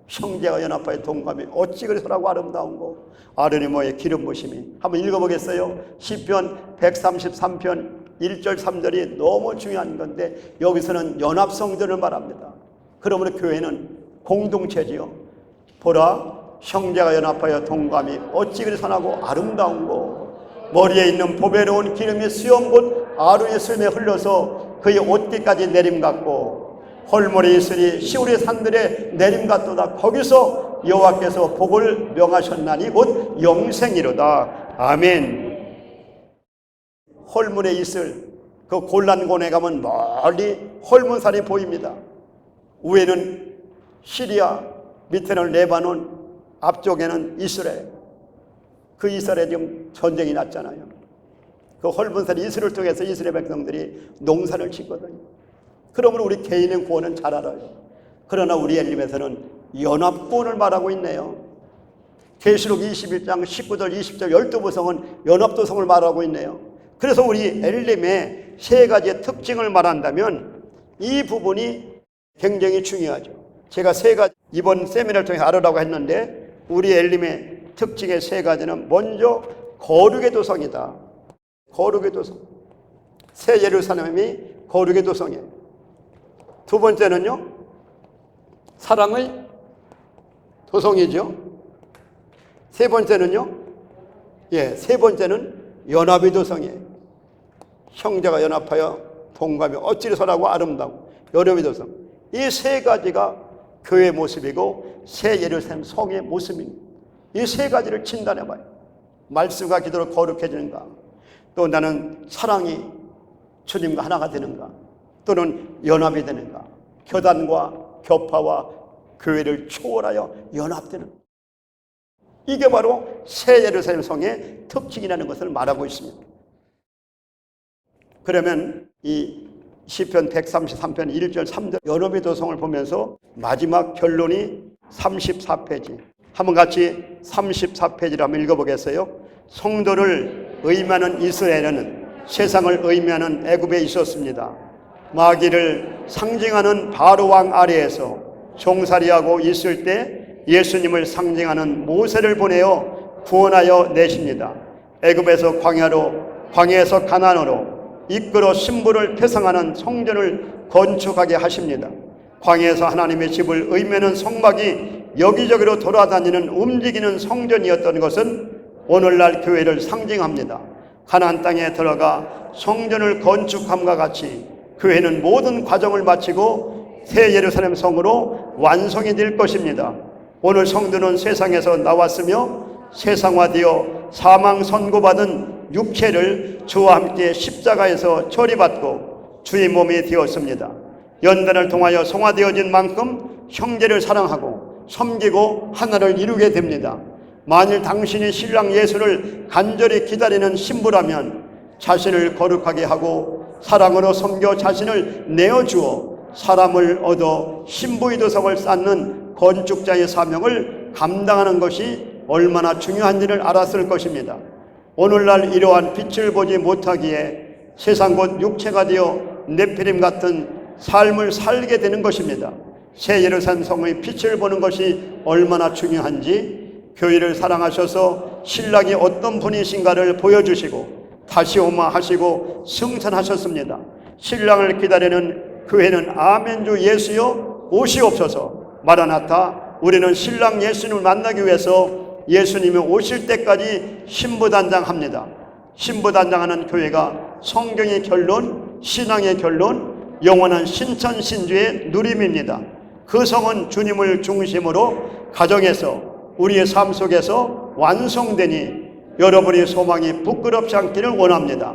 형제가 연합하여 동감이 어찌 그리서라고 아름다운고 아르니모의 기름 부심이. 한번 읽어보겠어요? 시편 133편 1절 3절이 너무 중요한 건데 여기서는 연합성전을 말합니다. 그러므로 교회는 공동체지요. 보라 형제가 연합하여 동감이 어찌 그리 선하고 아름다운고 머리에 있는 보배로운 기름이 수염 곧 아론의 수염에 흘러서 그의 옷깃까지 내림 같고 헐모리 이슬이 시온의 산들에 내림 같도다. 거기서 여호와께서 복을 명하셨나니 곧 영생이로다. 아멘. 헐문의 이슬, 그 골란곤에 가면 멀리 헐문산이 보입니다. 위에는 시리아, 밑에는 레바논, 앞쪽에는 이스라엘. 그 이스라엘에 지금 전쟁이 났잖아요. 그 헐문산 이스라엘을 통해서 이스라엘 백성들이 농사를 짓거든요. 그러므로 우리 개인의 구원은 잘 알아요. 그러나 우리 엘림에서는 연합구원을 말하고 있네요. 계시록 21장 19절 20절 12부성은 연합도성을 말하고 있네요. 그래서 우리 엘림의 세 가지의 특징을 말한다면 이 부분이 굉장히 중요하죠. 제가 세 가지 이번 세미나를 통해 알으라고 했는데 우리 엘림의 특징의 세 가지는 먼저 거룩의 도성이다. 거룩의 도성. 새 예루살렘이 거룩의 도성이에요. 두 번째는요, 사랑의 도성이죠. 세 번째는요, 세 번째는 연합의 도성이에요. 형제가 연합하여 동감이 어찌리 선하고 아름다고 연합의 도성. 이 세 가지가 교회의 모습이고 새 예루살렘 성의 모습입니다. 이 세 가지를 진단해봐요. 말씀과 기도로 거룩해지는가, 또 나는 사랑이 주님과 하나가 되는가, 또는 연합이 되는가, 교단과 교파와 교회를 초월하여 연합되는, 이게 바로 새 예루살렘 성의 특징이라는 것을 말하고 있습니다. 그러면 이 시편 133편 1절 3절 연합의 도성을 보면서 마지막 결론이 34페이지. 한번 같이 34페이지를 한번 읽어보겠어요? 성도를 의미하는 이스라엘은 세상을 의미하는 애굽에 있었습니다. 마귀를 상징하는 바로 왕 아래에서 종살이하고 있을 때 예수님을 상징하는 모세를 보내어 구원하여 내십니다. 애굽에서 광야로, 광야에서 가나안으로 이끌어 신부를 회상하는 성전을 건축하게 하십니다. 광야에서 하나님의 집을 의미하는 성막이 여기저기로 돌아다니는 움직이는 성전이었던 것은 오늘날 교회를 상징합니다. 가나안 땅에 들어가 성전을 건축함과 같이 교회는 모든 과정을 마치고 새 예루살렘 성으로 완성이 될 것입니다. 오늘 성도는 세상에서 나왔으며 세상화되어 사망 선고받은 육체를 주와 함께 십자가에서 처리받고 주의 몸이 되었습니다. 연단을 통하여 성화되어진 만큼 형제를 사랑하고 섬기고 하나를 이루게 됩니다. 만일 당신이 신랑 예수를 간절히 기다리는 신부라면 자신을 거룩하게 하고 사랑으로 섬겨 자신을 내어주어 사람을 얻어 신부의 도성을 쌓는 건축자의 사명을 감당하는 것이 얼마나 중요한지를 알았을 것입니다. 오늘날 이러한 빛을 보지 못하기에 세상 곧 육체가 되어 네피림 같은 삶을 살게 되는 것입니다. 새 예루살렘 성의 빛을 보는 것이 얼마나 중요한지 교회를 사랑하셔서 신랑이 어떤 분이신가를 보여주시고 다시 오마 하시고 승천하셨습니다. 신랑을 기다리는 교회는 아멘주 예수여 오시옵소서. 마라나타. 우리는 신랑 예수님을 만나기 위해서 예수님이 오실 때까지 신부단장합니다. 신부단장하는 교회가 성경의 결론, 신앙의 결론, 영원한 신천신주의 누림입니다. 그 성은 주님을 중심으로 가정에서 우리의 삶 속에서 완성되니 여러분의 소망이 부끄럽지 않기를 원합니다.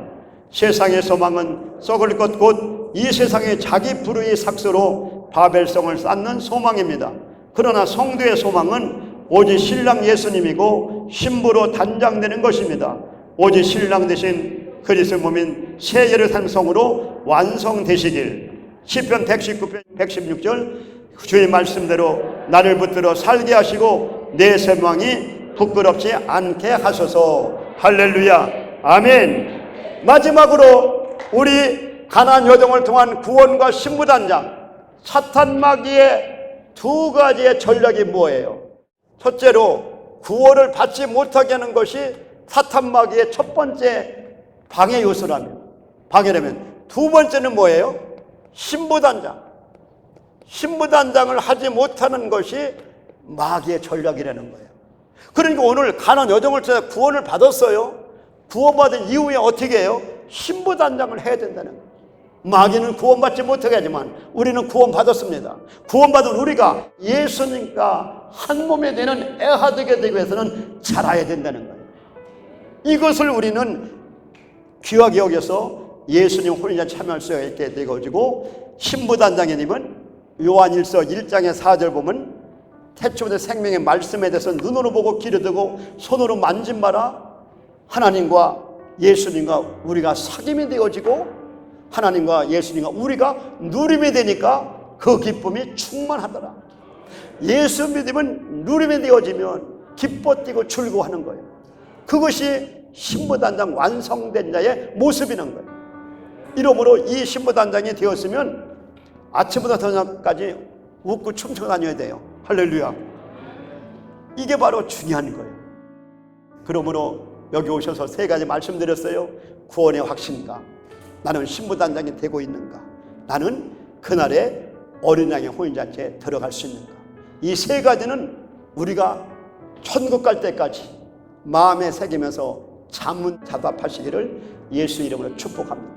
세상의 소망은 썩을 것 곧 이 세상의 자기 불의의 삭스로 바벨성을 쌓는 소망입니다. 그러나 성도의 소망은 오직 신랑 예수님이고 신부로 단장되는 것입니다. 오직 신랑 대신 그리스도 몸인 새 예루살렘 성으로 완성되시길. 시편 119편 116절 주의 말씀대로 나를 붙들어 살게 하시고 내 소망이 부끄럽지 않게 하소서. 할렐루야. 아멘. 마지막으로 우리 가나안 여정을 통한 구원과 신부단장, 사탄 마귀의 두 가지의 전략이 뭐예요? 첫째로 구원을 받지 못하게 하는 것이 사탄 마귀의 첫 번째 방해 요소라면, 방해라면, 두 번째는 뭐예요? 신부단장. 신부단장을 하지 못하는 것이 마귀의 전략이라는 거예요. 그러니까 오늘 가나안 여정을 통해 구원을 받았어요. 구원받은 이후에 어떻게 해요? 신부단장을 해야 된다는 거예요. 마귀는 구원받지 못하게 하지만 우리는 구원받았습니다. 구원받은 우리가 예수님과 한 몸이 되는 애가 되게 되기 위해서는 자라야 된다는 거예요. 이것을 우리는 귀하게 여겨서 예수님 혼인잔치 참여할 수 있게 되어지고, 신부단장님은 요한일서 1장의 4절 보면 태초부터 생명의 말씀에 대해서 눈으로 보고 귀로 듣고 손으로 만진 바라 하나님과 예수님과 우리가 사귐이 되어지고 하나님과 예수님과 우리가 누림이 되니까 그 기쁨이 충만하더라. 예수 믿으면 누림이 되어지면 기뻐 뛰고 즐거워하는 거예요. 그것이 신부단장 완성된 자의 모습이라는 거예요. 이러므로 이 신부단장이 되었으면 아침부터 저녁까지 웃고 춤추고 다녀야 돼요. 할렐루야. 이게 바로 중요한 거예요. 그러므로 여기 오셔서 세 가지 말씀드렸어요. 구원의 확신과 나는 신부단장이 되고 있는가, 나는 그날의 어린 양의 혼인잔치에 들어갈 수 있는가. 이 세 가지는 우리가 천국 갈 때까지 마음에 새기면서 자문자답하시기를 예수 이름으로 축복합니다.